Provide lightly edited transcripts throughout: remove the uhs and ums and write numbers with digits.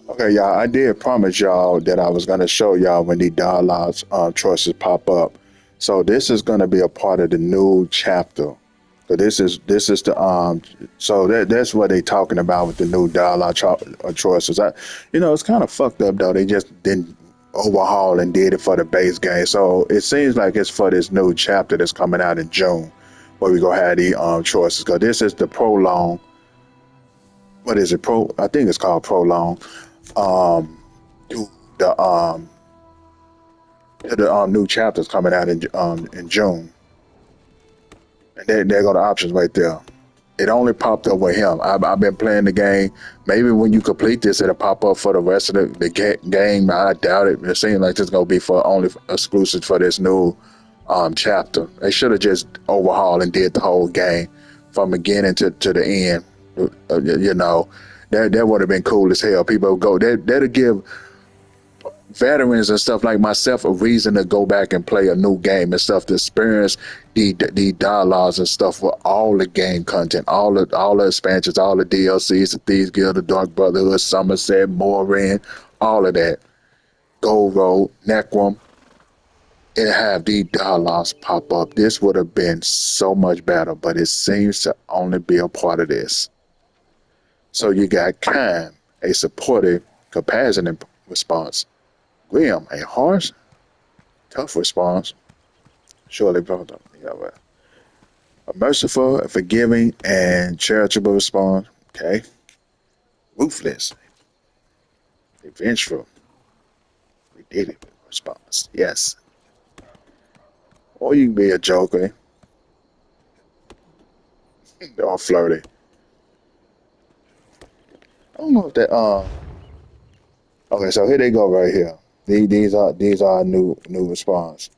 Okay, y'all, I did promise y'all that I was gonna show y'all when the dialogues choices pop up. So this is gonna be a part of the new chapter. So this is the so that's what they talking about with the new choices. It's kind of fucked up though. They just didn't overhaul and did it for the base game. So it seems like it's for this new chapter that's coming out in June, where we gonna have the choices. Cause this is the prolong. What is it? I think it's called prolong. Um, to the new chapters coming out in June, and there go the options right there. It only popped up with him. I've been playing the game. Maybe when you complete this, it'll pop up for the rest of the game. I doubt it. It seems like it's gonna be for only exclusive for this new chapter. They should have just overhauled and did the whole game from beginning to the end. You know, that would have been cool as hell. People would go. That'll give veterans and stuff like myself a reason to go back and play a new game and stuff to experience the dialogues and stuff with all the game content, all the expansions, all the DLCs, the Thieves Guild, the Dark Brotherhood, Somerset, Morin, all of that. Gold Road, Necrom, and have the dialogues pop up. This would have been so much better, but it seems to only be a part of this. So you got Khan, a supportive, compassionate response. Grim, a harsh, tough response. Surely, brother. A merciful, a forgiving, and charitable response. Okay. Ruthless, a vengeful, ridiculous response. Yes. Or you can be a joker or flirty. I don't know if that. Okay, so here they go right here. These are new response.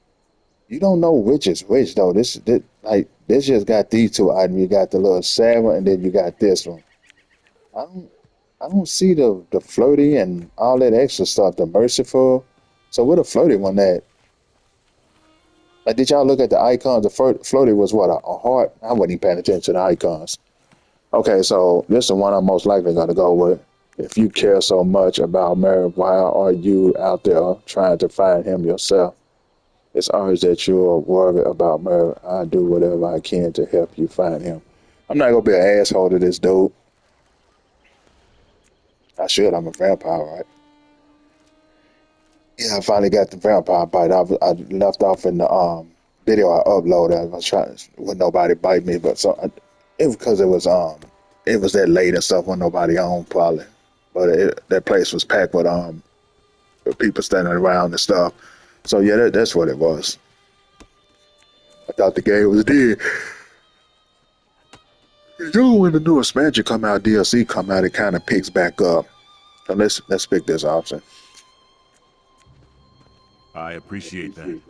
You don't know which is which though. This just got these two items. You got the little sad one, and then you got this one. I don't I don't see the flirty and all that extra stuff. The merciful. So what a flirty one at? Like, did y'all look at the icons? The flirty was what a heart. I wasn't even paying attention to the icons. Okay, so this is the one I'm most likely gonna go with. If you care so much about Mary, why are you out there trying to find him yourself? It's urged that you are worried about Mary. I do whatever I can to help you find him. I'm not gonna be an asshole to this dude. I should. I'm a vampire, right? Yeah, I finally got the vampire bite. I left off in the video I uploaded. I was trying with nobody bite me, but it was because it was that late and stuff when nobody on probably, but that place was packed with people standing around and stuff. So yeah, that's what it was. I thought the game was dead. You know, when the new expansion come out, DLC come out, it kind of picks back up. So let's pick this option. I appreciate that.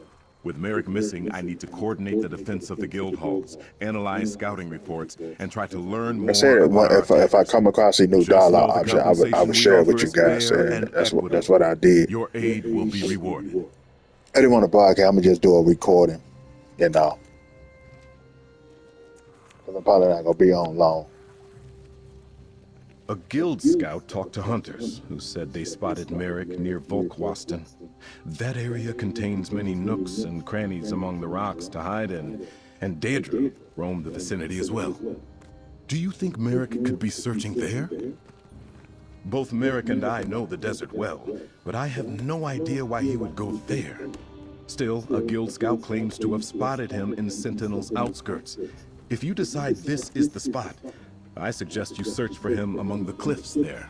With Merrick missing, I need to coordinate the defense of the guild halls, analyze scouting reports, and try to learn I more said about our if I attackers. come across a new Just dollar know the option, I would compensation we share it offer with you is guys, fair and and that's equitable. what I did. Your aid will be rewarded. I didn't want to podcast. I'm gonna just do a recording, you know, because I'm probably not gonna be on long. A guild scout talked to hunters who said they spotted Merrick near Volkwasten. That area contains many nooks and crannies among the rocks to hide in, and Daedra roamed the vicinity as well. Do you think Merrick could be searching there? Both Merrick and I know the desert well, but I have no idea why he would go there. Still, a guild scout claims to have spotted him in Sentinel's outskirts. If you decide this is the spot, I suggest you search for him among the cliffs there.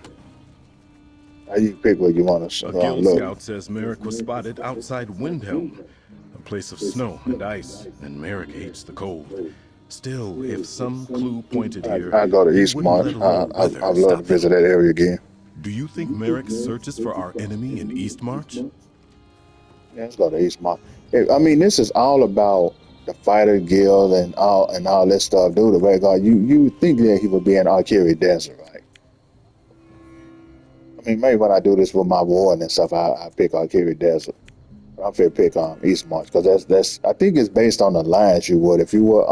Now you pick what you want to A guild look. scout says Merrick was spotted outside Windhelm, a place of snow and ice, and Merrick hates the cold. Still, if some clue pointed here, I go to he East wouldn't March. let alone weather I'd to love to stop him. visit that area again. Do you think Merrick searches for our enemy in Eastmarch? Yeah, let's go to East March. I mean, this is all about the fighter guild and all this stuff, dude. The regular, you think that he would be in Arcaria Desert, right? I mean, maybe when I do this with my ward and stuff, I pick Arcaria Desert. I'm finna pick East March because that's I think it's based on the lines you would if you were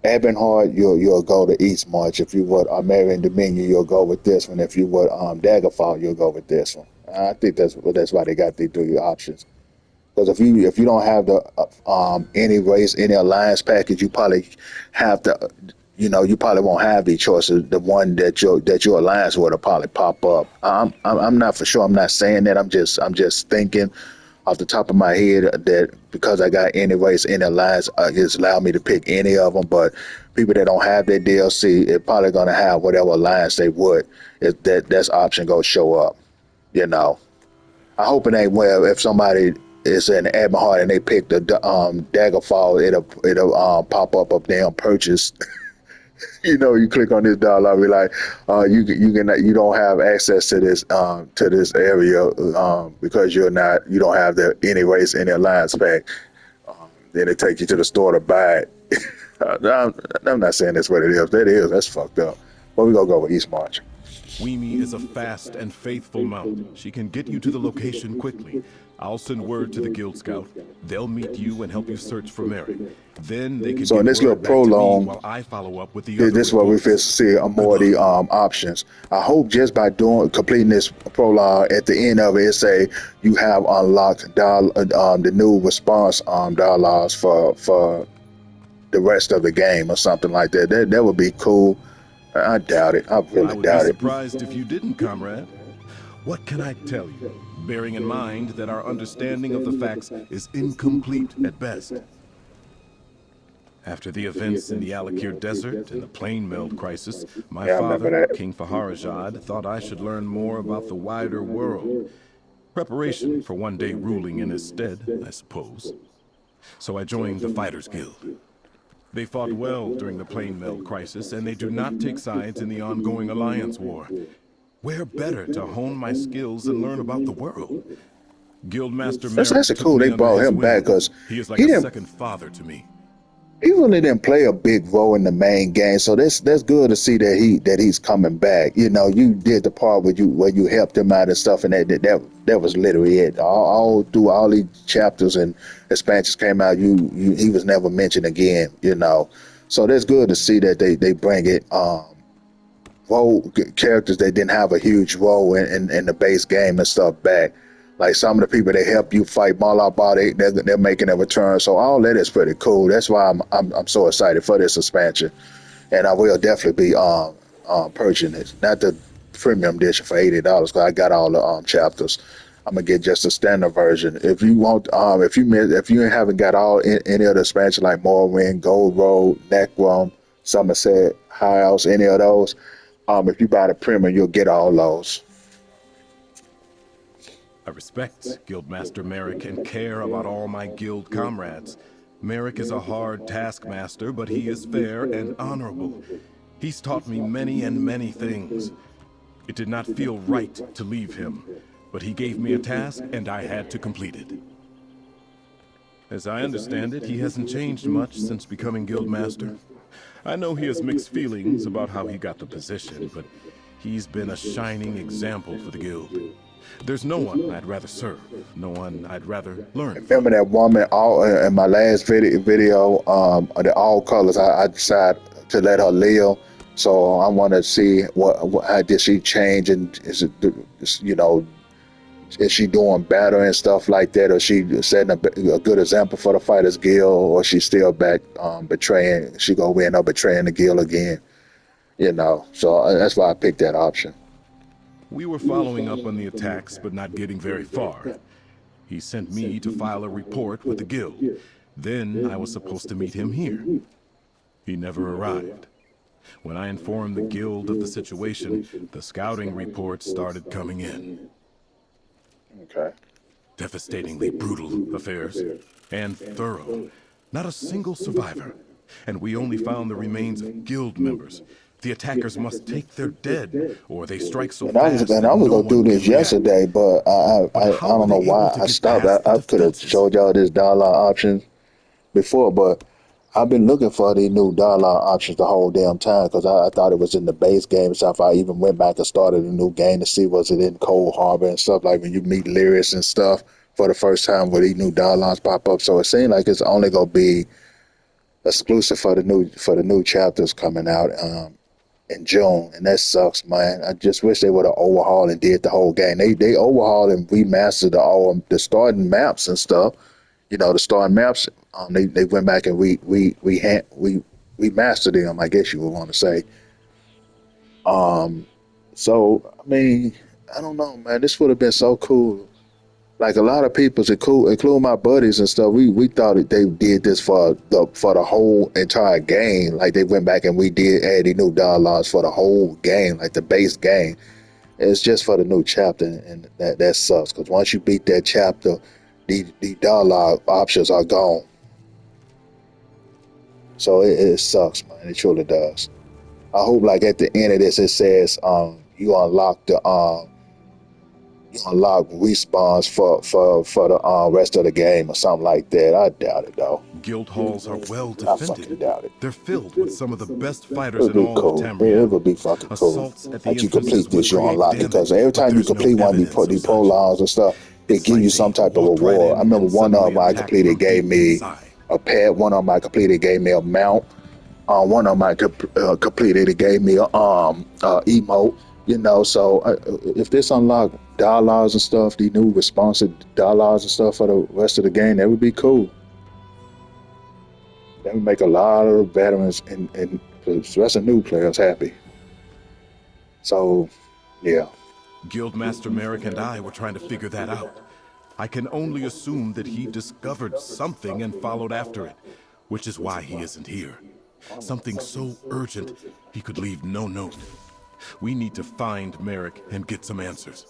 Ebonheart, you'll go to East March. If you would Marion Dominion, you'll go with this one. If you would Daggerfall, you'll go with this one. I think that's why they got these three options. Because if you don't have the any race, any alliance package, you probably have to, you probably won't have the choices. The one that your alliance will probably pop up. I'm not for sure. I'm not saying that. I'm just thinking off the top of my head that because I got any race, any alliance, it's allowed me to pick any of them. But people that don't have that DLC, they're probably gonna have whatever alliance they would. If that's option go show up, you know. I hope it ain't well if somebody is in Ebonheart and they pick the Daggerfall, it'll pop up damn purchase. You click on this dollar, be like, you don't have access to this area because you don't have the any race any alliance pack. Then they take you to the store to buy it. I'm not saying that's what it is. That's fucked up. But we gonna go with East March. Weemy is a fast and faithful mount. She can get you to the location quickly. I'll send word to the Guild Scout. They'll meet you and help you search for Merrick. Then they can So in get this little word back to me prologue, while I follow up with the other this is what we reports. first see more of Good the luck. options. I hope just by completing this prologue at the end of it, it say you have unlocked the new response dialogues for the rest of the game or something like that. That would be cool. I doubt it. I I really would be doubt it. surprised if you didn't, comrade. What can I tell you? Bearing in mind that our understanding of the facts is incomplete at best. After the events in the Alakir Desert and the Plain Meld crisis, my Yeah, I remember father, that. King Faharajad, thought I should learn more about the wider world. Preparation for one day ruling in his stead, I suppose. So I joined the Fighters Guild. They fought well during the Plain Meld crisis, and they do not take sides in the ongoing Alliance War. Where better to hone my skills and learn about the world? Guildmaster That's Merrick actually took cool. me They under brought his him back wing. because He is like he a didn't. second father to me. He really didn't play a big role in the main game, so that's good to see that he's coming back. You did the part where you helped him out and stuff, and that was literally it. All through all these chapters and expansions came out, he was never mentioned again. So that's good to see that they bring it. Role characters that didn't have a huge role in the base game and stuff back. Like some of the people that help you fight Malaba, they're making a return. So all that is pretty cool. That's why I'm so excited for this expansion, and I will definitely be purchasing it. Not the premium edition for $80 because I got all the chapters. I'm gonna get just the standard version. If you want, if you haven't got any of the expansion like Morrowind, Gold Road, Necrom, Somerset, House, any of those, if you buy the premium, you'll get all those. I respect Guildmaster Merrick and care about all my guild comrades. Merrick is a hard taskmaster, but he is fair and honorable. He's taught me many and many things. It did not feel right to leave him, but he gave me a task and I had to complete it. As I understand it, he hasn't changed much since becoming Guildmaster. I know he has mixed feelings about how he got the position, but he's been a shining example for the Guild. There's no one I'd rather serve, no one I'd rather learn Remember from. that woman all in my last video, the all colors. I decided to let her live. So I want to see how did she change, and you know is she doing better and stuff like that, or she setting a good example for the Fighters Guild, or she still back betraying? She gonna end up betraying the guild again, So that's why I picked that option. We were following up on the attacks, but not getting very far. He sent me to file a report with the Guild. Then I was supposed to meet him here. He never arrived. When I informed the Guild of the situation, the scouting reports started coming in. Okay. Devastatingly brutal affairs. And thorough. Not a single survivor. And we only found the remains of Guild members. The attackers must take their dead, or they strike so fast And I that was no gonna one do can this react. yesterday, but But I how were don't know they able why to I get stopped. past the I could have defenses? showed y'all this dialogue options before, but I've been looking for these new dialogue options the whole damn time because I thought it was in the base game and stuff. I even went back and started a new game to see was it in Cold Harbor and stuff, like when you meet Lyris and stuff for the first time where these new dialogues pop up. So it seems like it's only gonna be exclusive for the new chapters coming out in June, and that sucks, man. I just wish they would have overhauled and did the whole game. They overhauled and remastered the starting maps and stuff. You know, the starting maps. They went back and we mastered them. I guess you would want to say. Um, so I mean, I don't know, man. This would have been so cool. Like a lot of people, including my buddies and stuff, we thought that they did this for the whole entire game. Like they went back and we did add the new dialogues for the whole game, like the base game. It's just for the new chapter, and that sucks. Because once you beat that chapter, the dialogue options are gone. So it sucks, man. It truly does. I hope like at the end of this it says you unlock respawns for the rest of the game or something like that. I doubt it though. Guild halls are well I fucking defended. doubt it. They're filled with some of the best It fighters would in be all of cool. It Tamriel. would be fucking cool. Assaults at the Like you entrances complete would this, you create unlock it. damage, Because every but time you there's no complete one of evidence of the such. prologues and stuff, it It's give like you they some type of walked right reward. I in remember and one of suddenly them I attacked completed from gave deep me inside. a pet. One of them I completed gave me a mount. One of them I completed it gave me a emote. You know, so if this unlock dialogues and stuff, the new responsive dialogues and stuff for the rest of the game, that would be cool. That would make a lot of veterans and the rest of new players happy. So, yeah. Guildmaster Merrick and I were trying to figure that out. I can only assume that he discovered something and followed after it, which is why he isn't here. Something so urgent, he could leave no note. We need to find Merrick and get some answers.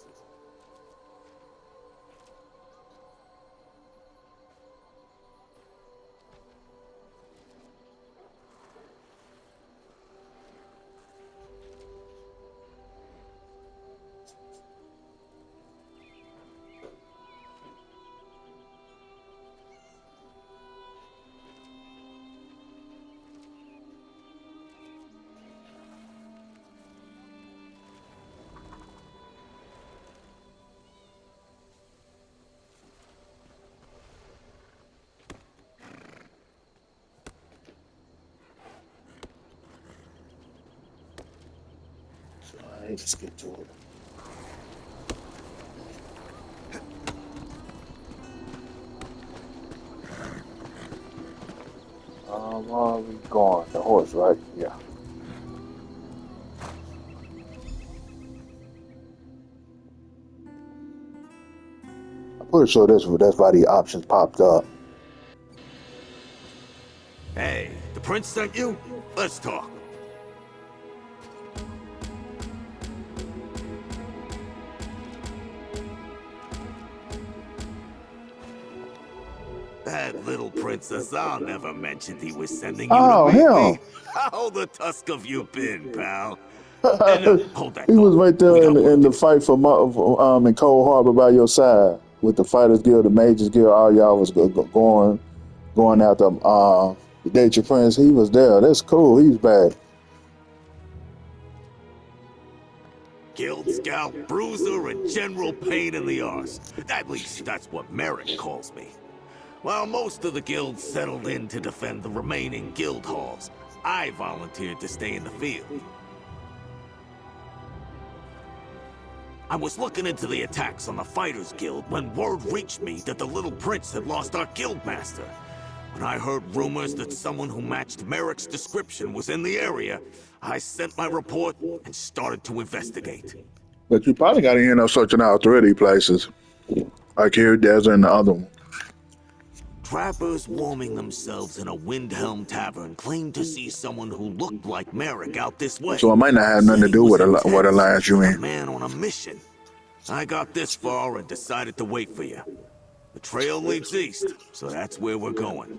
So, let's get to it. Where are we going? The horse, right? Yeah. I'm pretty sure that's why the options popped up. Hey, the prince sent you? Let's talk. That little Princess I'll never mentioned he was sending you Oh, to meet him. me. How the tusk have you been, pal? And no, hold that He was thought. right We there got work in to the do. fight for in Cold Harbor by your side with the Fighters Guild, the Mages Guild. All y'all was going after the Date Prince. He was there. That's cool. He's back. Guild Scout, Bruiser, and General Pain in the Arse. At least that's what Merrick calls me. While most of the guilds settled in to defend the remaining guild halls, I volunteered to stay in the field. I was looking into the attacks on the Fighters Guild when word reached me that the Little Prince had lost our guildmaster. When I heard rumors that someone who matched Merrick's description was in the area, I sent my report and started to investigate. But you probably got to end up searching out 3 places, like here, Desert, and the other one. Trappers warming themselves in a Windhelm tavern claimed to see someone who looked like Merrick out this way. So it might not have nothing Said to he do was with what intense, alliance you like a in. man on a mission. I got this far and decided to wait for you. The trail leads east, so that's where we're going.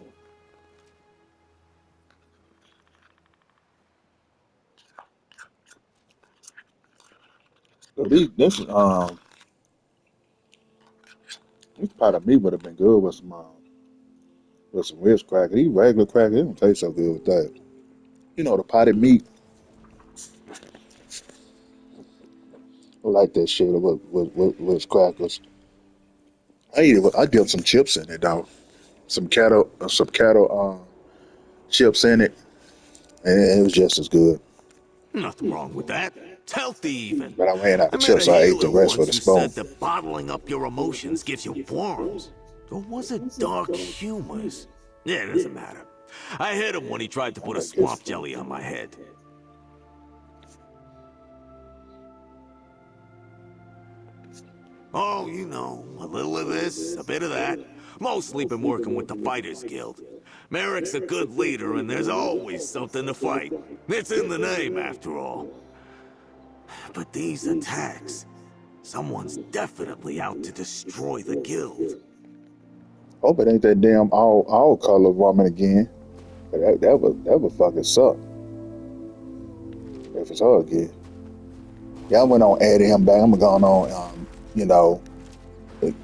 So this this part of me would have been good with some rich crackers. These regular crackers, they don't taste so good with that. You know, the potted meat. I like that shit with crackers. I eat it. I dip some chips in it though. Some cattle. chips in it, and it was just as good. Nothing wrong with that. It's healthy even. But I ran out I of met a chips, so I ate the healer rest with once a who spoon. said that bottling up your emotions gives you worms. Or was it dark humors? Yeah, it doesn't matter. I hit him when he tried to put a swamp jelly on my head. Oh, you know, a little of this, a bit of that. Mostly been working with the Fighters Guild. Merrick's a good leader, and there's always something to fight. It's in the name, after all. But these attacks... Someone's definitely out to destroy the guild. Hope it ain't that damn all color woman again. But that would fucking suck if it's her again. Yeah, I went on adding him back. I'm going on, you know,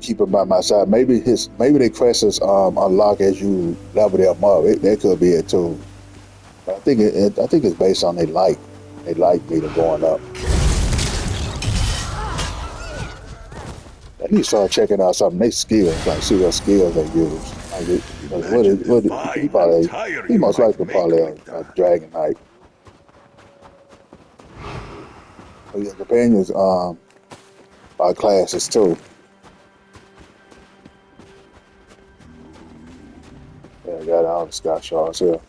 keep him by my side. Maybe the quests unlock as you level them up. That could be it too. But I think it's based on they like meter going up. I need to start checking out some of their skills, like see what skills they use. He most likely probably a Dragon Knight. But your companions by classes too. Yeah, I got all the Scott Shaws here.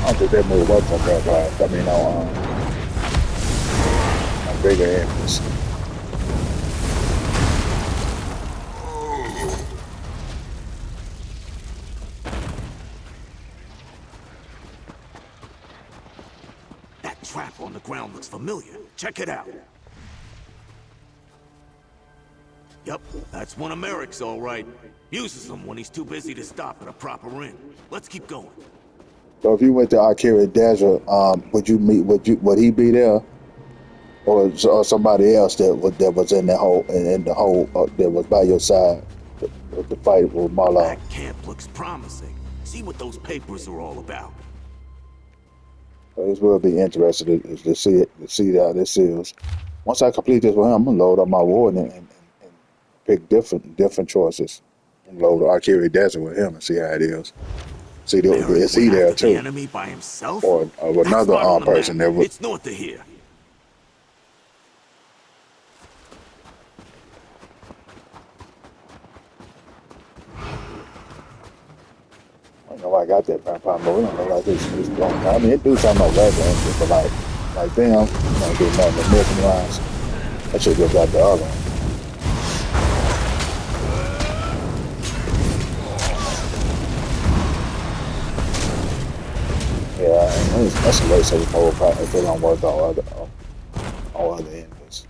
I don't think that move works on that class. I mean, on bigger enemies. That trap on the ground looks familiar. Check it out. Yep, that's one of Merrick's, all right. Uses them when he's too busy to stop at a proper inn. Let's keep going. So if you went to Akira Desert, would he be there, or somebody else that was in the whole that was by your side with the fight with Marlowe? That camp looks promising. See what those papers are all about. So this will be interesting to see how this is. Once I complete this with him, I'm gonna load up my ward and pick different choices and load Akira Desert with him and see how it is. See, is he there too? The enemy by himself? Or another person that would. It's north of here. I don't know why I got that vampire mode. I don't know like it's going. I mean, it do something like that, but like them, you know, do nothing but missing lines. I should just got the other one. Yeah, that's a way to mode if they don't work on other enemies.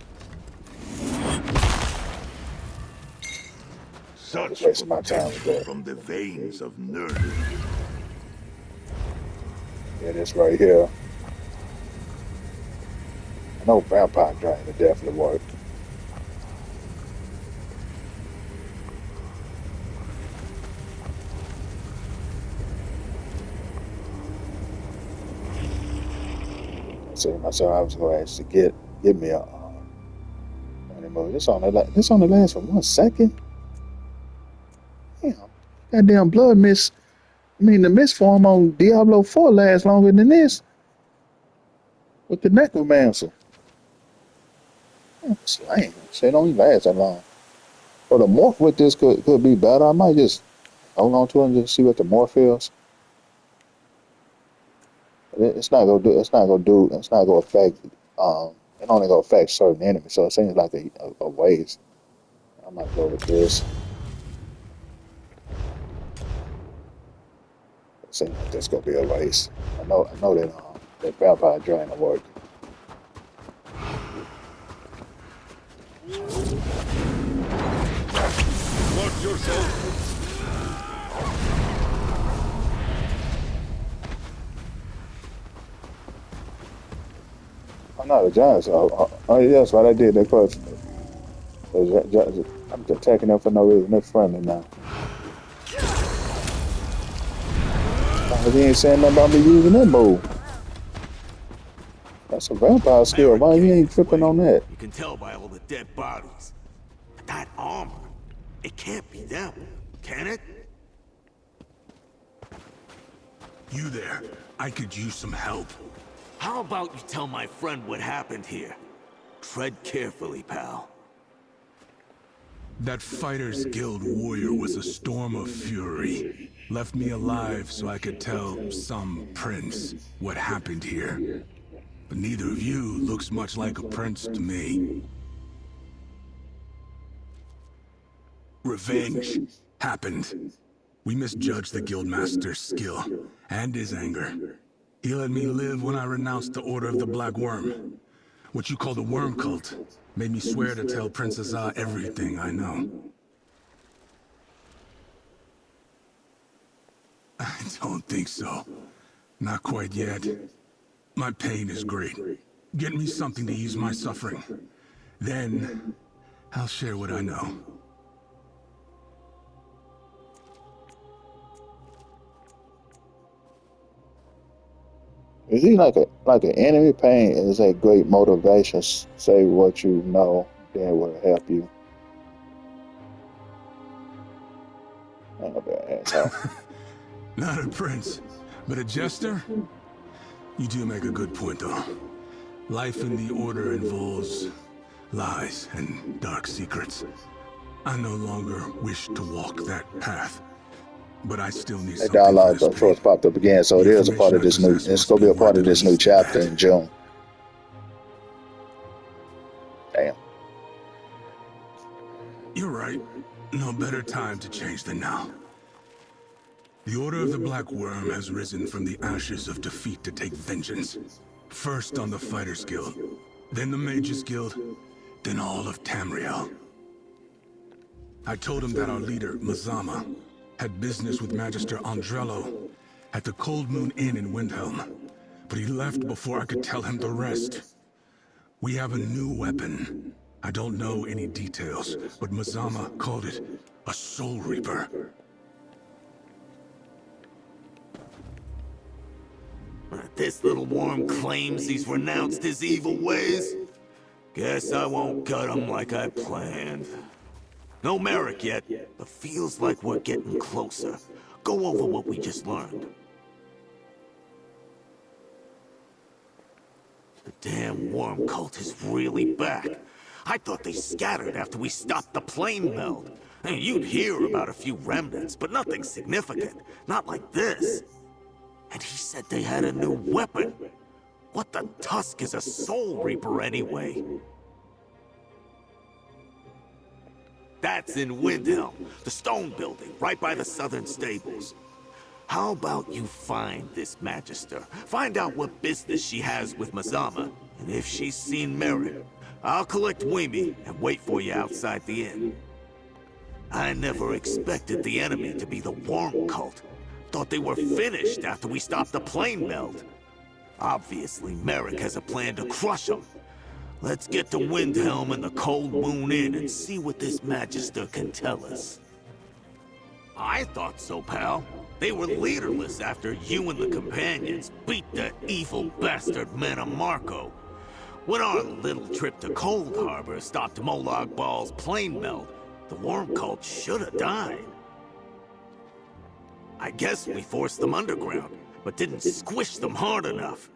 Such Wasting my time with that. from the veins of nerve. Yeah, this right here. I know Vampire Drain would definitely work. See myself, I was going to actually get me a mode. This only lasts for 1 second. Damn, goddamn blood mist. I mean, the mist form on Diablo 4 lasts longer than this. With the Necromancer. It's lame. Shit don't even last that long. Or the morph with this could be better. I might just hold on to it and just see what the morph is. It's not gonna affect it only gonna affect certain enemies, so it seems like a waste. I might go with this. It seems like this gonna be a waste. I know that Vampire Drain will work. Watch yourself. Oh no, the Giants. Oh yeah, that's right. I did that first. I'm attacking them for no reason. They're friendly now. He ain't saying nothing about me using that move. That's a vampire skill. Why you ain't tripping on that? You can tell by all the dead bodies. But that armor, it can't be them, can it? You there. I could use some help. How about you tell my friend what happened here? Tread carefully, pal. That Fighters Guild warrior was a storm of fury. Left me alive so I could tell some prince what happened here. But neither of you looks much like a prince to me. Revenge happened. We misjudged the Guildmaster's skill and his anger. He let me live when I renounced the Order of the Black Worm. What you call the Worm Cult made me swear to tell Princess Ah everything I know. I don't think so. Not quite yet. My pain is great. Get me something to ease my suffering. Then, I'll share what I know. Is he like an enemy? Pain is a great motivation. Say what you know, then will help you. Oh, that asshole. Not a prince, but a jester? You do make a good point, though. Life in the Order involves lies and dark secrets. I no longer wish to walk that path, but I still need That something for dialogue this choice pain. popped up again, so it is a part of this new. It's gonna be a part of this new chapter in June. Damn. You're right. No better time to change than now. The Order of the Black Worm has risen from the ashes of defeat to take vengeance. First on the Fighters Guild, then the Mages Guild, then all of Tamriel. I told him that our leader, Mazama, had business with Magister Andrello at the Cold Moon Inn in Windhelm, but he left before I could tell him the rest. We have a new weapon. I don't know any details, but Mazama called it a Soul Reaper. This little worm claims he's renounced his evil ways. Guess I won't cut him like I planned. No Merrick yet, but feels like we're getting closer. Go over what we just learned. The damn worm cult is really back. I thought they scattered after we stopped the plane meld. And you'd hear about a few remnants, but nothing significant. Not like this. And he said they had a new weapon. What the tusk is a Soul Reaper anyway? That's in Windhelm, the stone building, right by the southern stables. How about you find this Magister? Find out what business she has with Mazama, and if she's seen Merrick, I'll collect Wimi and wait for you outside the inn. I never expected the enemy to be the Worm Cult. Thought they were finished after we stopped the plane meld. Obviously, Merrick has a plan to crush them. Let's get to Windhelm and the Cold Moon Inn and see what this Magister can tell us. I thought so, pal. They were leaderless after you and the companions beat that evil bastard Mannimarco. When our little trip to Cold Harbor stopped Molag Bal's plane meld, the Worm Cult should have died. I guess we forced them underground, but didn't squish them hard enough.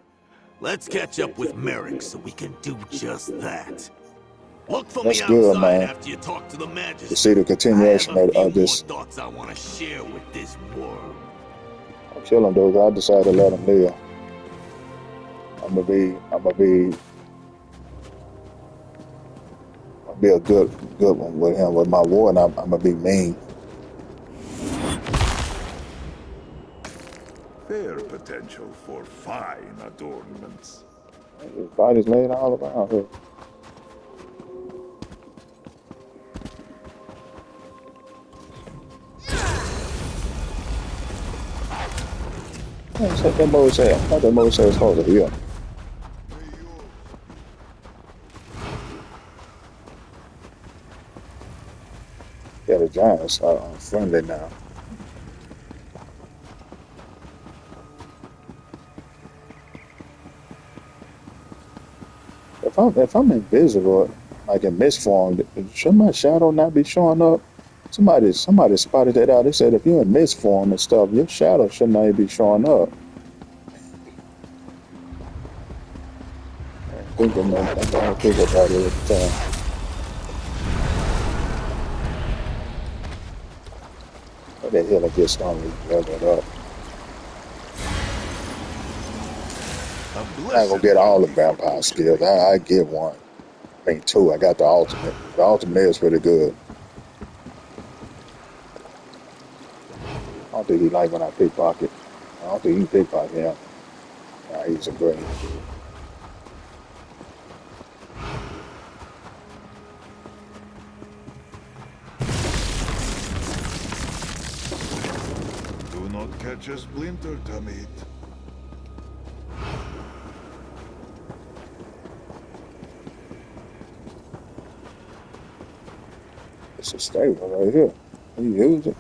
Let's catch up with Merrick so we can do just that. Look for That's me good, outside man. after you talk to the Magister. To see the continuation I have a few of this. more thoughts I want to share with this worm. I'll kill him, dude. I decided to let him live. I'm gonna be a good one with him. With my war, and I'm gonna be mean. Fair potential for fine adornments. His body's laid all around here. What's that boy say? I thought that boy said it's supposed to heal. Yeah, the Giants are friendly now. if I'm invisible, like in mist form, should my shadow not be showing up? Somebody spotted that out. They said if you're in mist form and stuff, your shadow should not be showing up. I don't think about it at the time. What the hell I get started level it up? I ain't gonna get all the vampire skills. I get one. I mean two. I got the ultimate. The ultimate is pretty good. I don't think he like when I pickpocket. I don't think he pickpocket him. Nah, he's a great. Do not catch a splinter, Tamit. It's a stable right here. He used it.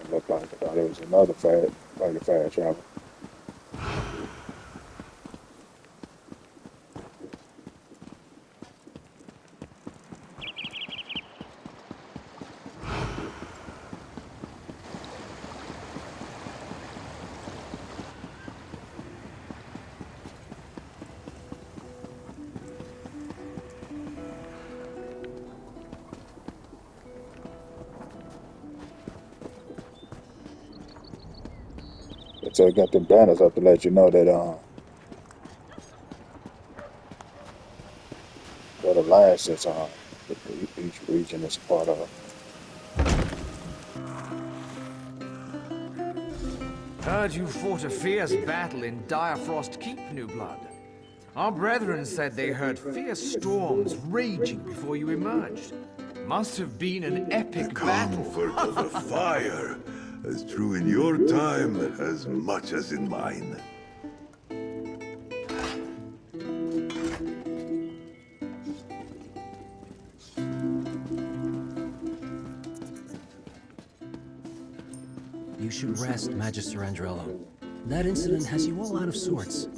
It looked like I thought it was another fast travel. So I got them banners up to let you know that what alliances each region is part of. Heard you fought a fierce battle in Direfrost Keep, New Blood. Our brethren said they heard fierce storms raging before you emerged. Must have been an epic battle. Comfort of the fire, as true in your time as much as in mine. You should rest, Magister Andrello. That incident has you all out of sorts.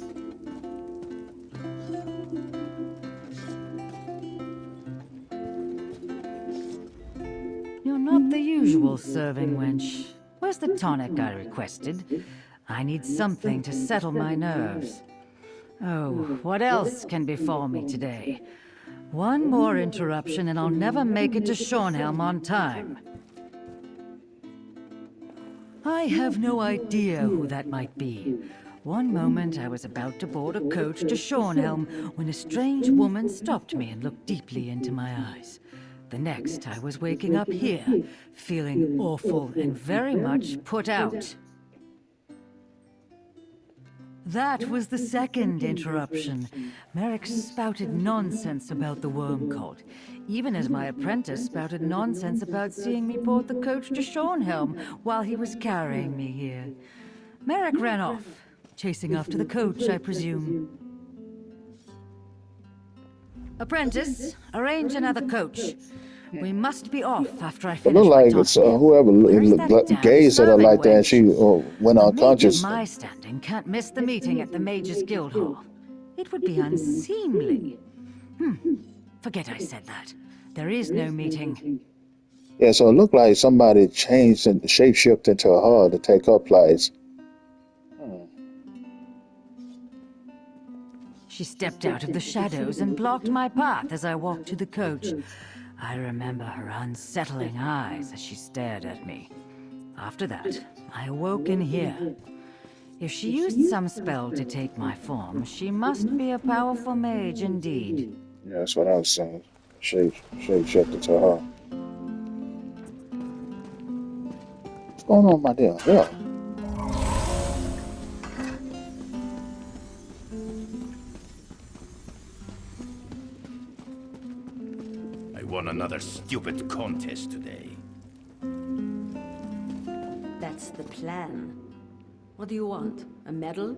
You're not the usual serving wench. Where's the tonic I requested? I need something to settle my nerves. Oh, what else can befall me today? One more interruption and I'll never make it to Shornhelm on time. I have no idea who that might be. One moment I was about to board a coach to Shornhelm when a strange woman stopped me and looked deeply into my eyes. The next, I was waking up here, feeling awful and very much put out. That was the second interruption. Merrick spouted nonsense about the worm cult, even as my apprentice spouted nonsense about seeing me board the coach to Shornhelm while he was carrying me here. Merrick ran off, chasing after the coach, I presume. Apprentice, arrange another coach. We must be off after I It finish looked my like it's tonic. whoever Where's that gazed at her damn like that and she serving went A unconscious. mage of my standing can't miss the meeting at the Mages Guild Hall. It would be unseemly. Forget I said that. There is no meeting. Yeah, so it looked like somebody changed and shapeshift into her to take her place. She stepped out of the shadows and blocked my path as I walked to the coach. I remember her unsettling eyes as she stared at me. After that, I awoke in here. If she used some spell to take my form, she must be a powerful mage indeed. Yeah, that's what I was saying. Shapeshift into her. What's going on, my dear? Yeah. I won another stupid contest today. That's the plan. What do you want? A medal?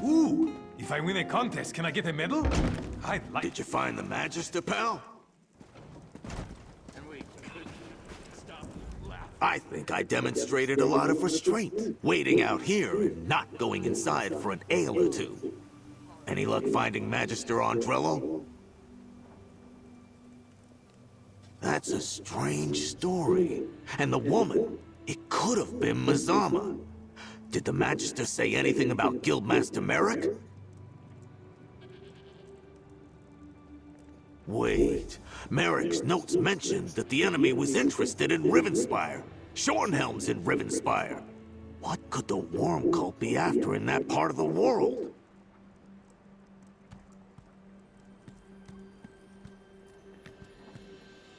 Ooh! If I win a contest, can I get a medal? I'd like. Did you find the Magister, pal? And we couldn't stop laughing. I think I demonstrated a lot of restraint, waiting out here and not going inside for an ale or two. Any luck finding Magister Andrello? That's a strange story. And the woman, it could have been Mazama. Did the Magister say anything about Guildmaster Merrick? Wait, Merrick's notes mentioned that the enemy was interested in Rivenspire. Shornhelm's in Rivenspire. What could the Worm Cult be after in that part of the world?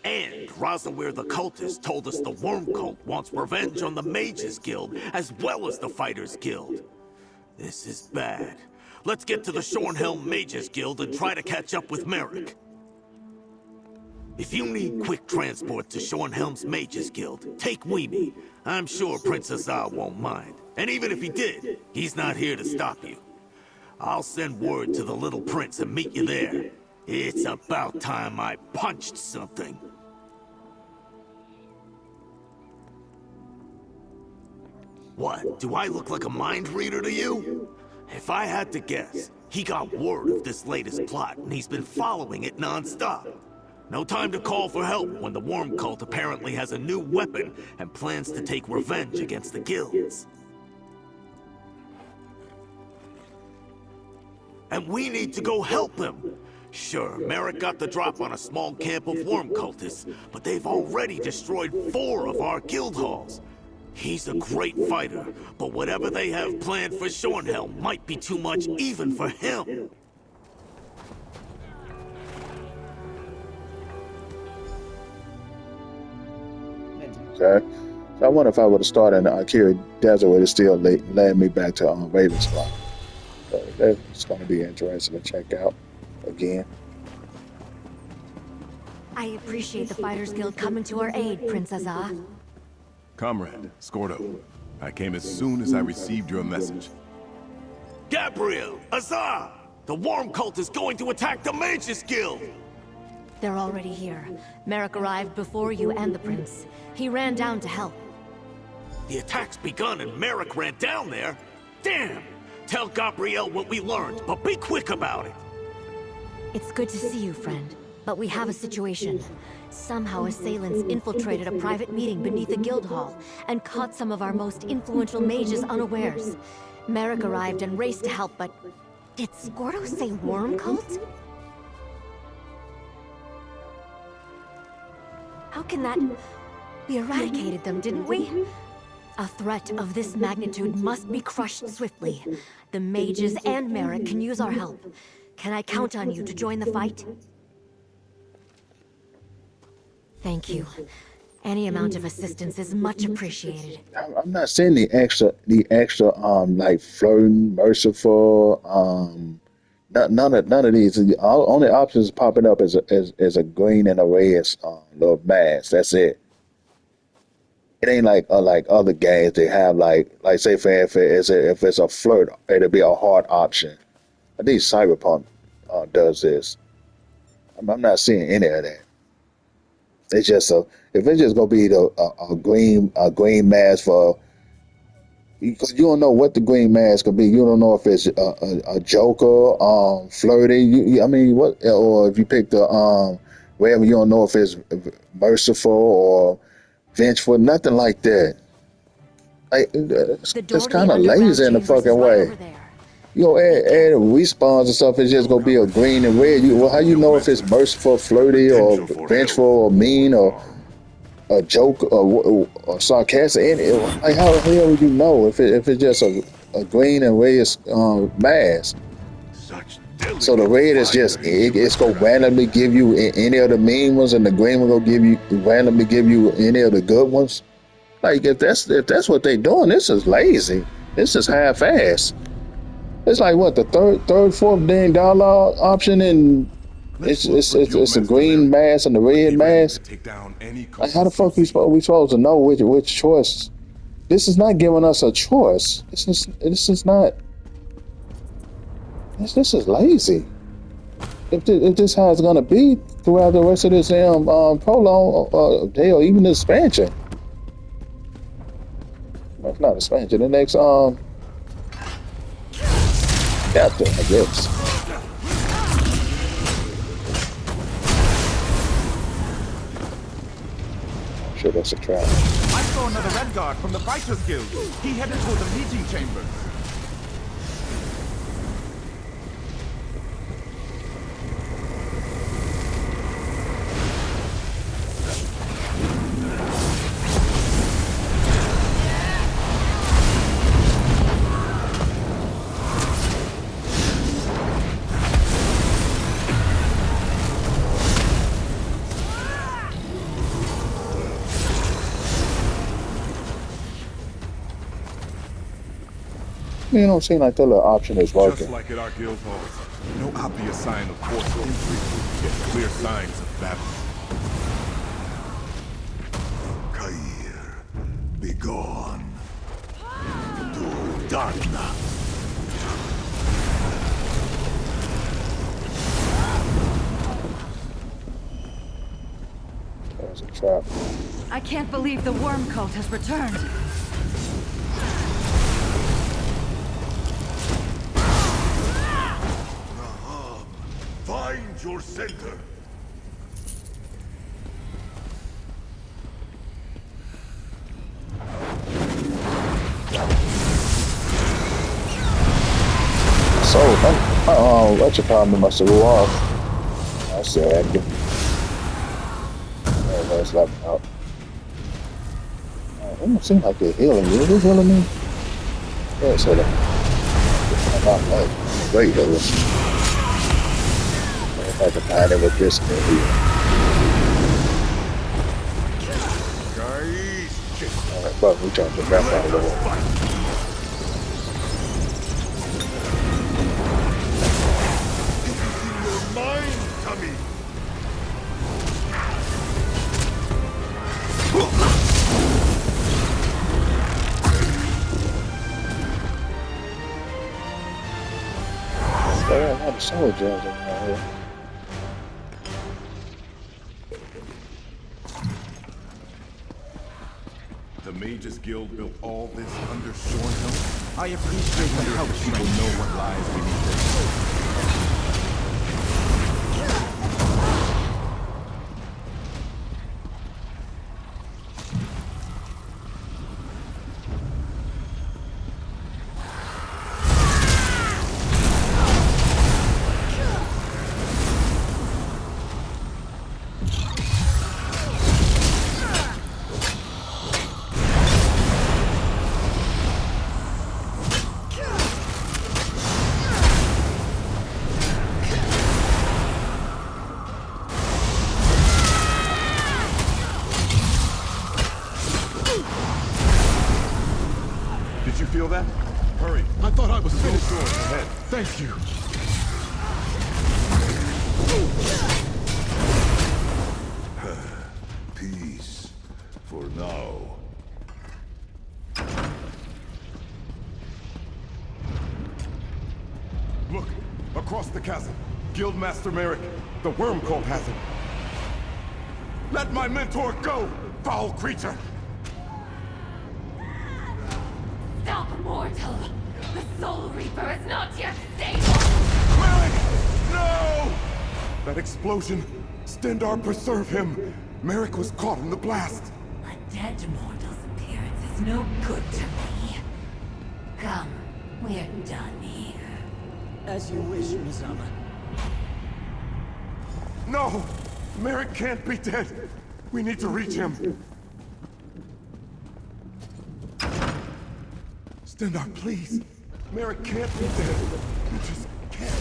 And Razawir the Cultist told us the Worm Cult wants revenge on the Mages Guild as well as the Fighters Guild. This is bad. Let's get to the Shornhelm Mages Guild and try to catch up with Merrick. If you need quick transport to Shornhelm's Mages Guild, take Weemy. I'm sure Prince Azar won't mind. And even if he did, he's not here to stop you. I'll send word to the Little Prince and meet you there. It's about time I punched something. What, do I look like a mind reader to you? If I had to guess, he got word of this latest plot and he's been following it non-stop. No time to call for help when the Worm Cult apparently has a new weapon and plans to take revenge against the guilds. And we need to go help him. Sure, Merrick got the drop on a small camp of Worm Cultists, but they've already destroyed 4 of our guild halls. He's a great fighter, but whatever they have planned for Shornhelm might be too much even for him. Okay. So I wonder if I would have started in Akira Desert, would it still led me back to Ravensfly. So that's going to be interesting to check out again. I appreciate the Fighters Guild coming to our aid, Prince Azar. Comrade, Scordo, I came as soon as I received your message. Gabriel! Azar! The Worm Cult is going to attack the Mages Guild! They're already here. Merrick arrived before you and the Prince. He ran down to help. The attack's begun and Merrick ran down there? Damn! Tell Gabriel what we learned, but be quick about it! It's good to see you, friend. But we have a situation. Somehow assailants infiltrated a private meeting beneath the guild hall and caught some of our most influential mages unawares. Merrick arrived and raced to help, but... Did Scordo say Worm Cult? How can that... We eradicated them, didn't we? A threat of this magnitude must be crushed swiftly. The mages and Merrick can use our help. Can I count on you to join the fight? Thank you. Any amount of assistance is much appreciated. I'm not saying the extra, like flirting, merciful, none of these. The only options popping up is a green and a red little mask. That's it. It ain't like other games they have like say for if it's a flirt, it'll be a hard option. I think Cyberpunk does this. I'm not seeing any of that. It's just if it's just gonna be a green mask for, because you don't know what the green mask could be. You don't know if it's a Joker, flirty. I mean, what? Or if you pick the wherever, you don't know if it's merciful or vengeful. Nothing like that. Like it's kind of lazy in the fucking way. You know, add respawns and stuff. It's just gonna be a green and red. How you know if it's merciful, flirty, or vengeful, or mean, or a joke, or sarcastic? Like how the hell would you know if it's just a green and red mask? So the red is just it's gonna randomly give you any of the mean ones, and the green one gonna randomly give you any of the good ones. Like if that's what they doing, this is lazy. This is half-assed. It's like what, the third, fourth dang dialogue option, and it's a green mask and the red mask. Like how the fuck we supposed to know which choice? This is not giving us a choice. This is not. This is lazy. If this how it's gonna be throughout the rest of this prologue, hell, even the expansion. not expansion. The next chapter, I guess. I'm sure that's a trap. I saw another Red Guard from the Fighters Guild. He headed toward the meeting chambers. You don't seem like that little option is working. Just like at our guild halls, no obvious sign of forced entry, yet clear signs of battle. Kair, be gone. To Darna. That was a trap. I can't believe the worm cult has returned. Find your center. So, what you probably must have go off. I said, let's let me out. It don't seem like they're healing you. Are they healing me? Yeah, so I'm not like great healing. If I can find it with this thing here. Alright, but we trying to wrap out a little. There are a lot of soul gems in here. The Mages Guild built all this under Shornhill. I appreciate the help. People know what lies beneath it. Did you feel that? Hurry. I thought I was finished. Doors ahead. Thank you. Peace. For now. Look, across the chasm. Guildmaster Merrick, the worm cult has him. Let my mentor go, foul creature! Stop, mortal! The Soul Reaper is not yet stable! Merrick! No! That explosion! Stendar, preserve him! Merrick was caught in the blast! A dead mortal's appearance is no good to me. Come, we're done here. As you wish, Mizama. No! Merrick can't be dead! We need to reach him! Stendar, please! Merrick can't be dead! You just can't!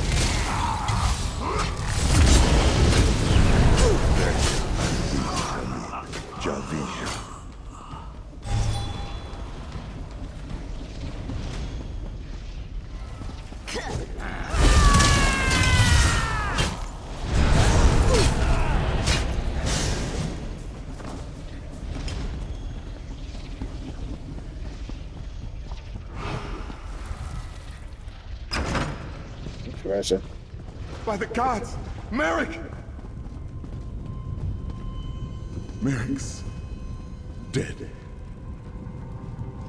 Javisha. Interesting. By the gods! Merrick! Merrick's dead.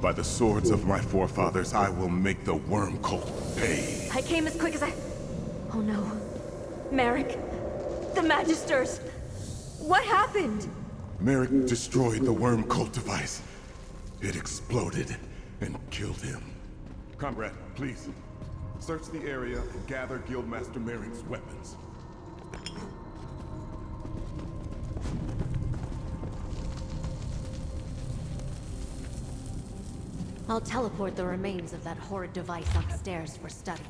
By the swords of my forefathers, I will make the worm cult pay. I came as quick as I... Oh no. Merrick. The Magisters. What happened? Merrick destroyed the worm cult device. It exploded and killed him. Comrade, please. Search the area and gather Guildmaster Merrick's weapons. I'll teleport the remains of that horrid device upstairs for study.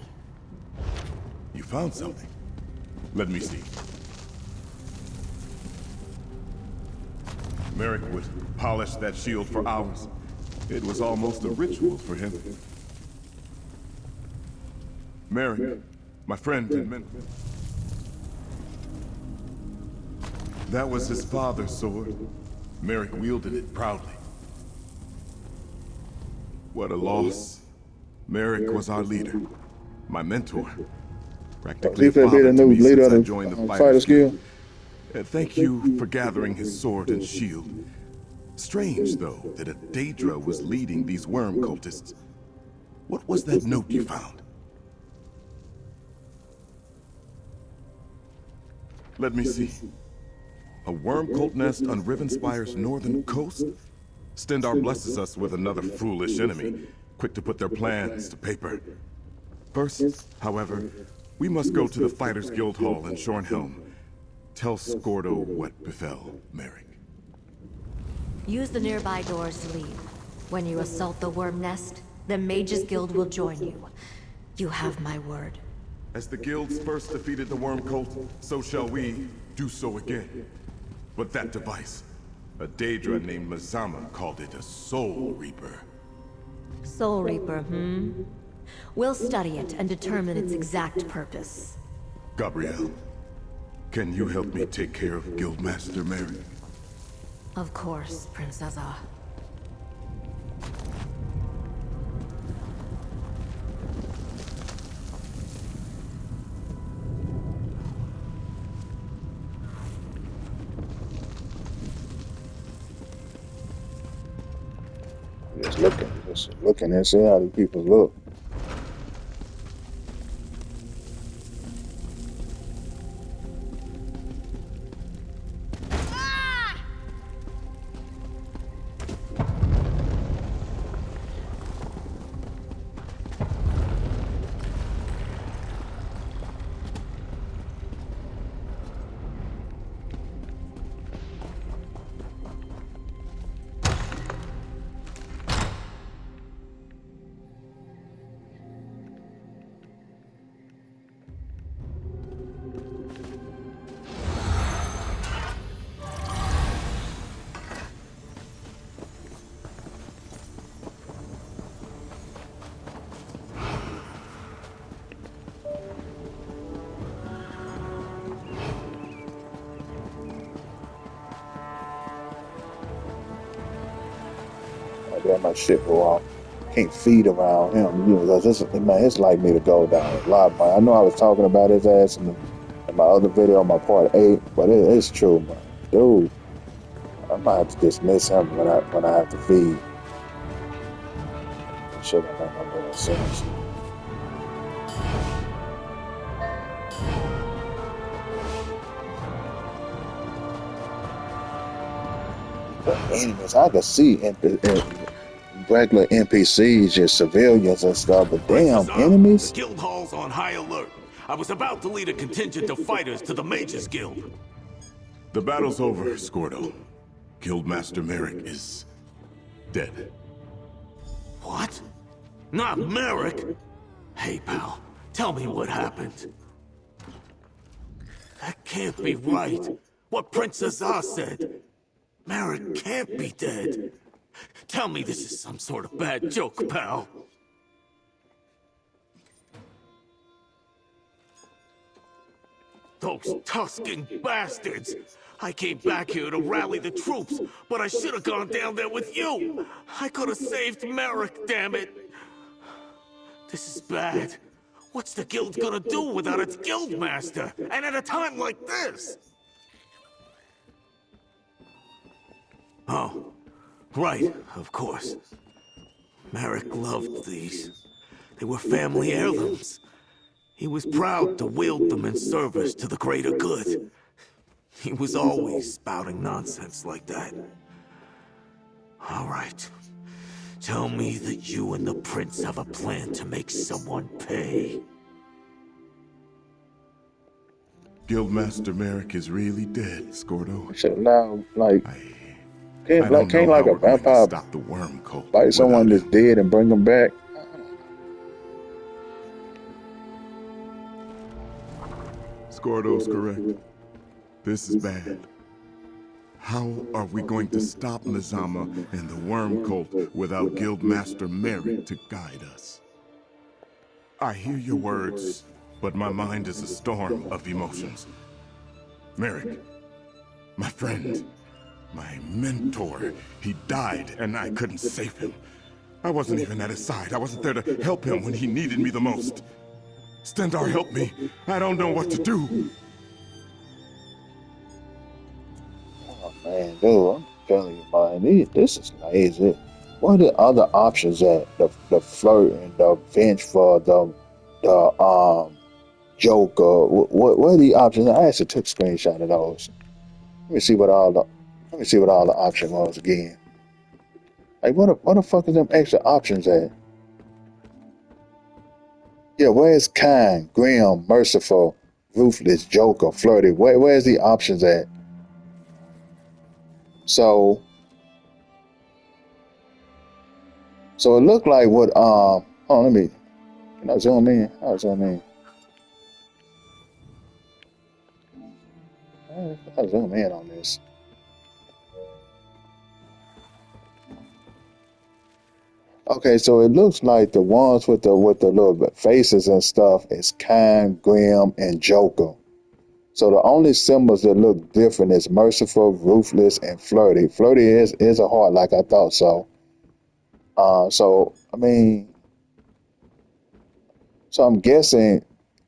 You found something. Let me see. Merrick would polish that shield for hours. It was almost a ritual for him. Merrick, my friend and mentor. That was his father's sword. Merrick wielded it proudly. What a loss. Merrick was our leader, my mentor. Practically a father to me since I joined the Fighters Guild. Thank you for gathering his sword and shield. Strange, though, that a Daedra was leading these worm cultists. What was that note you found? Let me see. A worm cult nest on Rivenspire's northern coast? Stendarr blesses us with another foolish enemy, quick to put their plans to paper. First, however, we must go to the Fighters Guild Hall in Shornhelm. Tell Skordo what befell Merrick. Use the nearby doors to leave. When you assault the worm nest, the Mages Guild will join you. You have my word. As the guilds first defeated the worm cult, so shall we do so again. But that device, a Daedra named Mazama called it a Soul Reaper. Soul Reaper, We'll study it and determine its exact purpose. Gabrielle, can you help me take care of Guildmaster Merrick? Of course, Princessa. Just looking and see how these people look. That my shit go off. Can't feed around him, you know. This man, it's like me to go down a lot. I know I was talking about his ass in my other video, my part 8, but it's true, man. Dude, I might have to dismiss him when I have to feed. Shit, I make no real sense. The enemies, I could see regular NPCs, just civilians and stuff, but damn, enemies? The guild hall's on high alert. I was about to lead a contingent of fighters to the Mages Guild. The battle's over, Skordo. Guildmaster Merrick is dead. What? Not Merrick? Hey, pal, tell me what happened. That can't be right. What Princess Azar said. Merrick can't be dead. Tell me this is some sort of bad joke, pal. Those Tusken bastards! I came back here to rally the troops, but I should have gone down there with you! I could have saved Merrick, damn it! This is bad. What's the guild gonna do without its guildmaster? And at a time like this? Oh, right, of course. Merrick loved these. They were family heirlooms. He was proud to wield them in service to the greater good. He was always spouting nonsense like that. All right. Tell me that you and the prince have a plan to make someone pay. Guildmaster Merrick is really dead, Scordo. Shit, now, like, I don't can't know like how a we're going to vampire stop the worm cult bite someone without that's dead and bring them back? Scordo's correct. This is bad. How are we going to stop Mazama and the worm cult without Guildmaster Merrick to guide us? I hear your words, but my mind is a storm of emotions. Merrick, my friend, my mentor, he died and I couldn't save him. I wasn't even at his side. I wasn't there to help him when he needed me the most. Stendarr, help me. I don't know what to do. Oh man, dude, I'm telling you, man, this is lazy. What are the other options that the flirt and the bench for the Joker? What are the options? I actually took a screenshot of those. Let me see what all the option was again. Like what the fuck is them extra options at? Yeah, where's kind, grim, merciful, ruthless, joker, flirty? Where's the options at? So it looked like what let me, can I zoom in? I'll zoom in. I'll zoom in on this. Okay, so it looks like the ones with the little faces and stuff is kind, grim, and joker. So the only symbols that look different is merciful, ruthless, and flirty. Flirty is a heart, like I thought so. So I'm guessing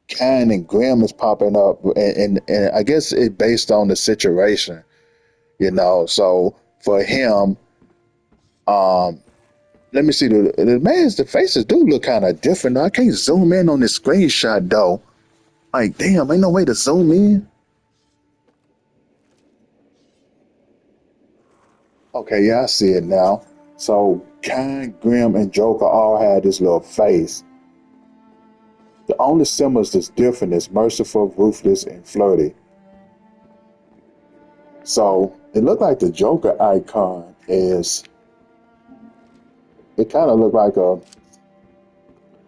kind and grim is popping up, and I guess it's based on the situation, you know. So for him, let me see, the faces do look kind of different. I can't zoom in on this screenshot though. Like, damn, ain't no way to zoom in. Okay, yeah, I see it now. So kind, grim, and joker all had this little face. The only symbols that's different is merciful, ruthless, and flirty. So it looked like the Joker icon is, it kind of looked like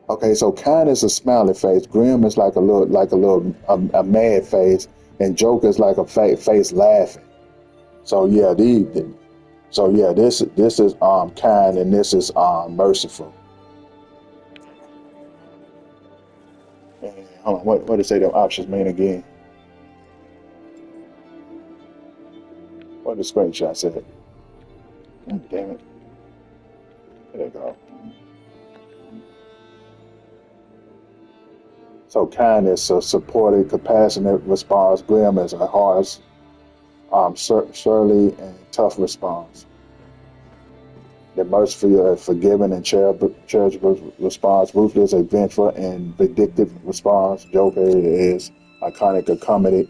okay, so kind is a smiley face, grim is like a mad face, and Joker is like a face laughing. So yeah, this is kind and this is merciful. And hold on, what did it say the options mean again? What did the screenshot say? God damn it. There you go. So kind is a supportive, compassionate response. Grim is a harsh, surly, and tough response. The merciful, forgiving, and charitable response. Ruthless, a vengeful and vindictive response. Joker is iconic, a comedy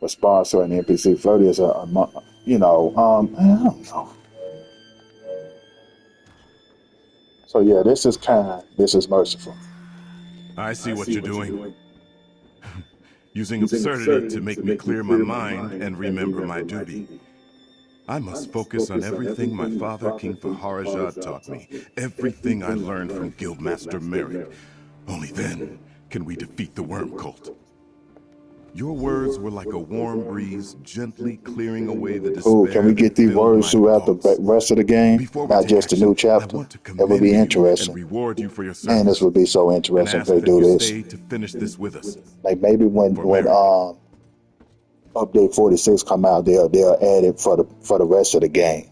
response to an NPC. Flirty is I don't know. So yeah, this is kind, this is merciful. I see what you're doing. Using absurdity to make me clear my mind and remember my duty. I must focus on everything my father, King Faharajah, taught me. Everything I learned from Guildmaster Merrick. Only then can we defeat the worm cult. Your words were like a warm breeze, gently clearing away the despair. Ooh, can we get these words throughout the rest of the game? Not just the new chapter. That would be interesting. Reward you for your service. Man, this would be so interesting if they do this. Stay to finish this with us. Like maybe when update 46 come out, they'll add it for the rest of the game.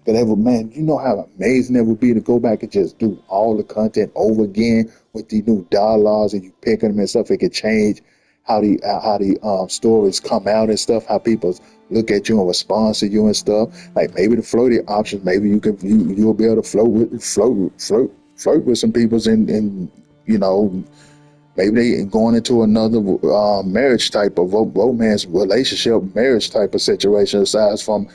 Man, you know how amazing it would be to go back and just do all the content over again with these new dialogues and you picking them and stuff. It could change how the stories come out and stuff, how people look at you and respond to you and stuff. Like maybe the floating options, maybe you'll be able to flirt with some people's and you know, maybe they going into another marriage type of romance relationship, marriage type of situation aside from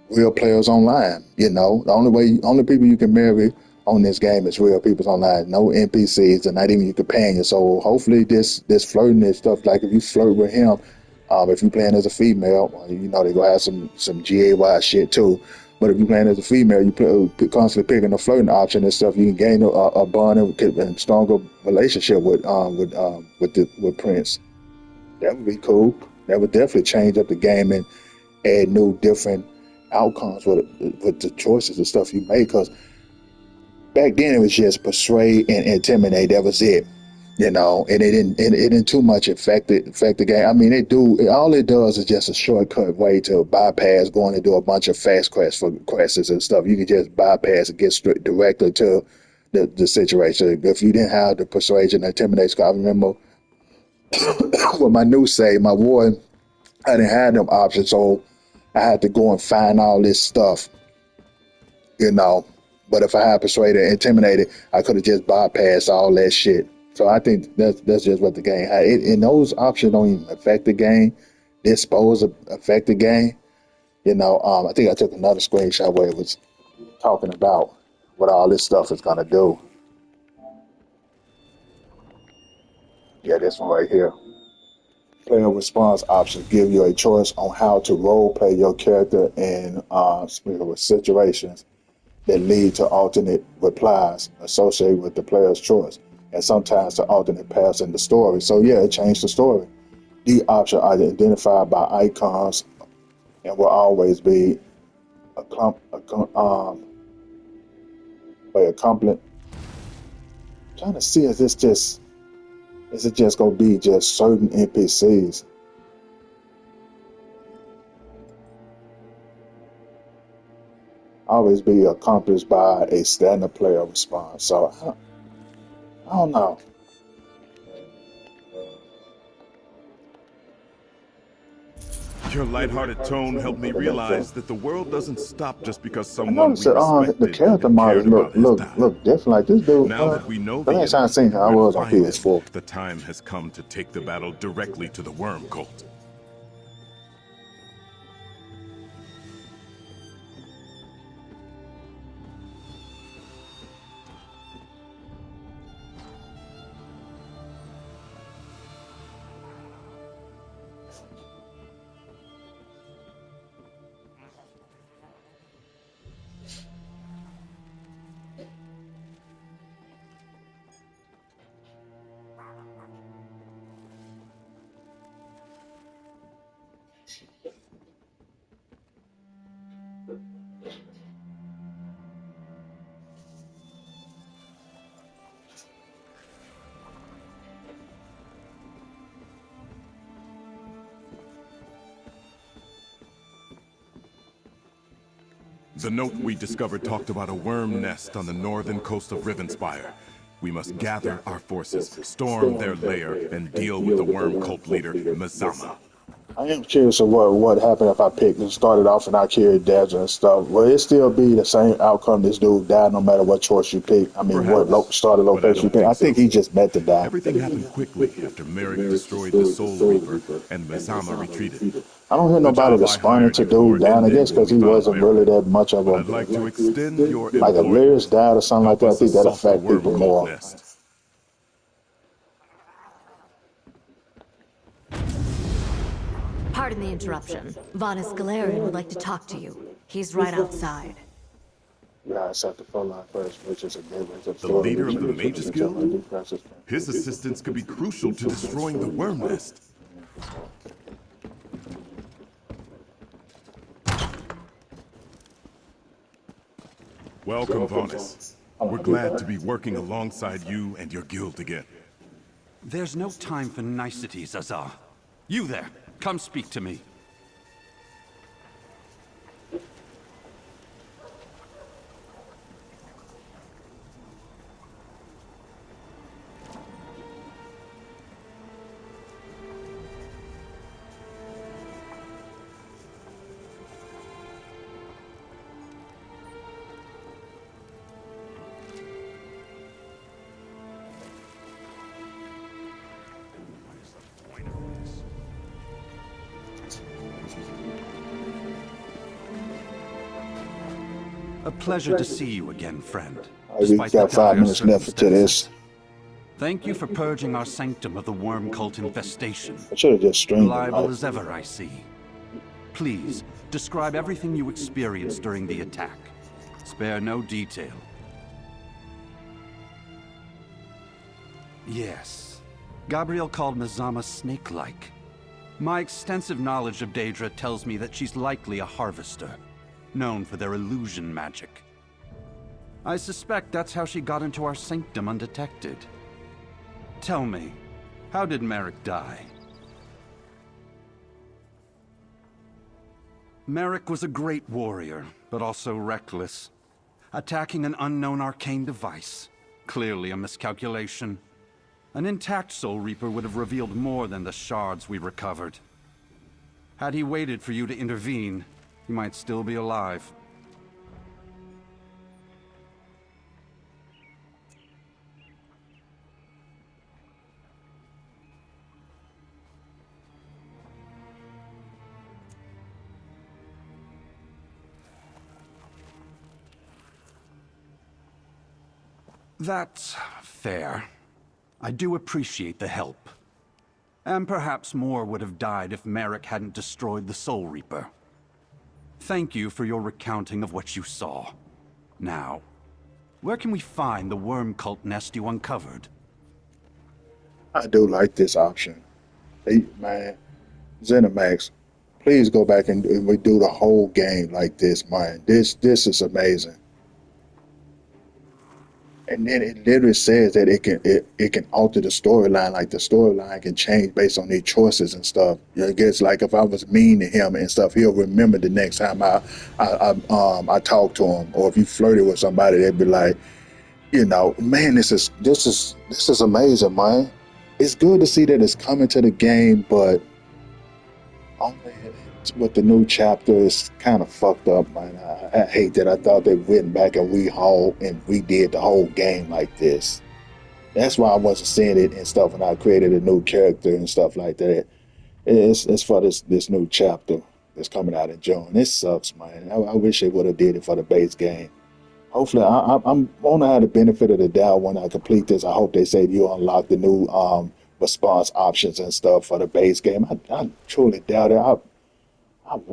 real players online. You know, the only people you can marry on this game is real people online. No NPCs and not even your companion. So hopefully this flirting and stuff, like if you flirt with him, if you're playing as a female, you know they gonna have some GAY shit too. But if you're playing as a female, you constantly picking a flirting option and stuff. You can gain a bond and stronger relationship with Prince. That would be cool. That would definitely change up the game and add new different outcomes with the choices and stuff you make. Because back then it was just persuade and intimidate. That was it, you know. And it didn't too much affect the game. I mean, all it does is just a shortcut way to bypass going to do a bunch of fast quests and stuff. You can just bypass and get straight directly to the situation. If you didn't have the persuasion and intimidation, I remember with my new save, my war, I didn't have them options, so I had to go and find all this stuff, you know. But if I had persuaded and intimidated, I could have just bypassed all that shit. So I think that's just what the game had. And those options don't even affect the game. They're supposed to affect the game. You know, I think I took another screenshot where it was talking about what all this stuff is gonna do. Yeah, this one right here. Player response options give you a choice on how to role play your character in situations that lead to alternate replies associated with the player's choice, and sometimes to alternate paths in the story. So yeah, it changed the story. The options are identified by icons and will always be accompanied. Trying to see is it just gonna be just certain NPCs? Always be accomplished by a standard player response. So I don't know. Your lighthearted tone helped me realize that the world doesn't stop just because I someone noticed we that the respected character and models cared about has died. look different. Like this dude. Now that we know The the last time I enemy seen him, I and where was to on find him, PS4. the time has come to take the battle directly to the Worm Cult. The note we discovered talked about a worm nest on the northern coast of Rivenspire. We must gather our forces, storm their lair, and deal with the worm cult leader, Mazama. I am curious of what happened if I picked and started off in Akiri Desert and stuff. Will it still be the same outcome? This dude died no matter what choice you pick. I mean, Perhaps, started but I location you don't pick. I think so. he just meant to die. Everything happened quickly after Merrick destroyed the Soul Reaper and Mazama retreated. I don't hear The nobody job I responding hired to you for dude down. I ended guess when because we he found wasn't really Merrick. that much of But a I'd like to extend your like a lyrics employment. died or something like Help that. I us think that assault the affect Worm people Cult more. nest. Pardon the interruption. Vanis Galarian would like to talk to you. He's right outside. Yeah, I set the phone line first, which is a gateway to The leader of the Magus Guild? His assistance could be crucial to destroying the worm nest. Welcome, Vanis. We're glad to be working alongside you and your guild again. There's no time for niceties, Azar. You there, come speak to me. A pleasure to see you again, friend. We Despite the got 5 dire minutes left to this. Thank you for purging our sanctum of the worm cult infestation. I should have just streamed it. Reliable as ever, I see. Please, describe everything you experienced during the attack. Spare no detail. Yes. Gabriel called Nezama snake-like. My extensive knowledge of Daedra tells me that she's likely a harvester, known for their illusion magic. I suspect that's how she got into our sanctum undetected. Tell me, how did Merrick die? Merrick was a great warrior, but also reckless. Attacking an unknown arcane device. Clearly a miscalculation. An intact Soul Reaper would have revealed more than the shards we recovered. Had he waited for you to intervene, he might still be alive. That's fair. I do appreciate the help. And perhaps more would have died if Merrick hadn't destroyed the Soul Reaper. Thank you for your recounting of what you saw. Now, where can we find the worm cult nest you uncovered? I do like this option. Hey, man, ZeniMax, please go back and we do the whole game like this, man. This is amazing. And then it literally says that it can alter the storyline. Like the storyline can change based on their choices and stuff. You know, it gets like if I was mean to him and stuff, he'll remember the next time I talk to him. Or if you flirted with somebody, they'd be like, you know, man, this is amazing, man. It's good to see that it's coming to the game, but only with the new chapter, it's kind of fucked up, man. I hate that. I thought they went back and redid the whole game like this. That's why I wasn't seeing it and stuff when I created a new character and stuff like that. It's for this new chapter that's coming out in June. This sucks, man. I wish they would have did it for the base game. Hopefully, I'm gonna have the benefit of the doubt when I complete this. I hope they say you unlock the new response options and stuff for the base game. I truly doubt it.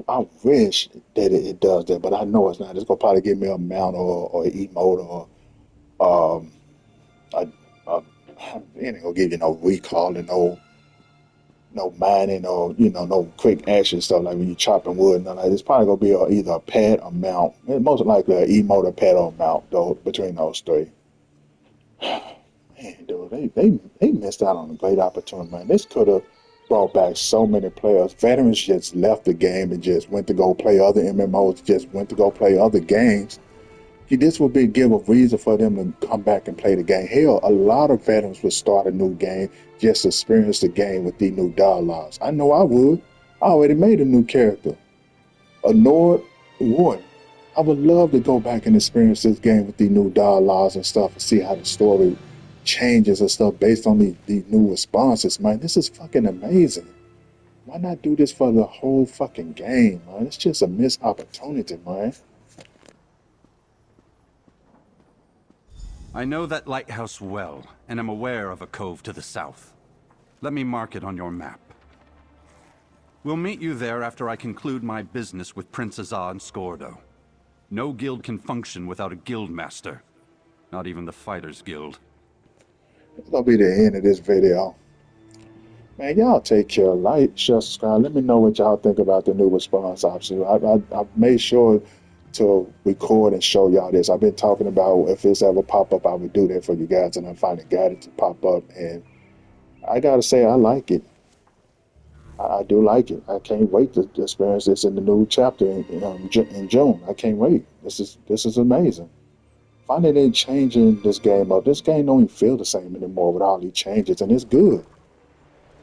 I wish that it does that, but I know it's not. It's gonna probably give me a mount or an emote or it ain't gonna give you no recall and no mining or no quick action stuff like when you chopping wood and all that. It's probably gonna be either a pad or mount. Most likely an emote, a pad or mount though between those three. Man, dude, they missed out on a great opportunity, man. This could have brought back so many players. Veterans just left the game and just went to go play other MMOs, just went to go play other games. This would give a reason for them to come back and play the game. Hell, a lot of veterans would start a new game just to experience the game with these new dialogues. I know I would. I already made a new character, a Nord Warden. I would love to go back and experience this game with these new dialogues and stuff and see how the story changes and stuff based on the new responses, man. This is fucking amazing. Why not do this for the whole fucking game, man? It's just a missed opportunity, man. I know that lighthouse well, and am aware of a cove to the south. Let me mark it on your map. We'll meet you there after I conclude my business with Prince Azah and Skordo. No guild can function without a guild master. Not even the Fighters Guild. It's gonna be the end of this video. Man, y'all take care. Like, share, subscribe. Let me know what y'all think about the new response option. I've made sure to record and show y'all this. I've been talking about if this ever pop up, I would do that for you guys, and I finally got it to pop up. And I gotta say, I like it. I do like it. I can't wait to experience this in the new chapter in June. I can't wait. This is amazing. Finally, they're changing this game up. This game don't even feel the same anymore with all these changes, and it's good.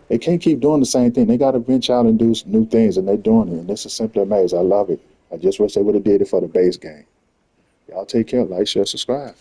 They can't keep doing the same thing. They got to venture out and do new things, and they're doing it. And this is simply amazing. I love it. I just wish they would have did it for the base game. Y'all take care. Like, share, subscribe.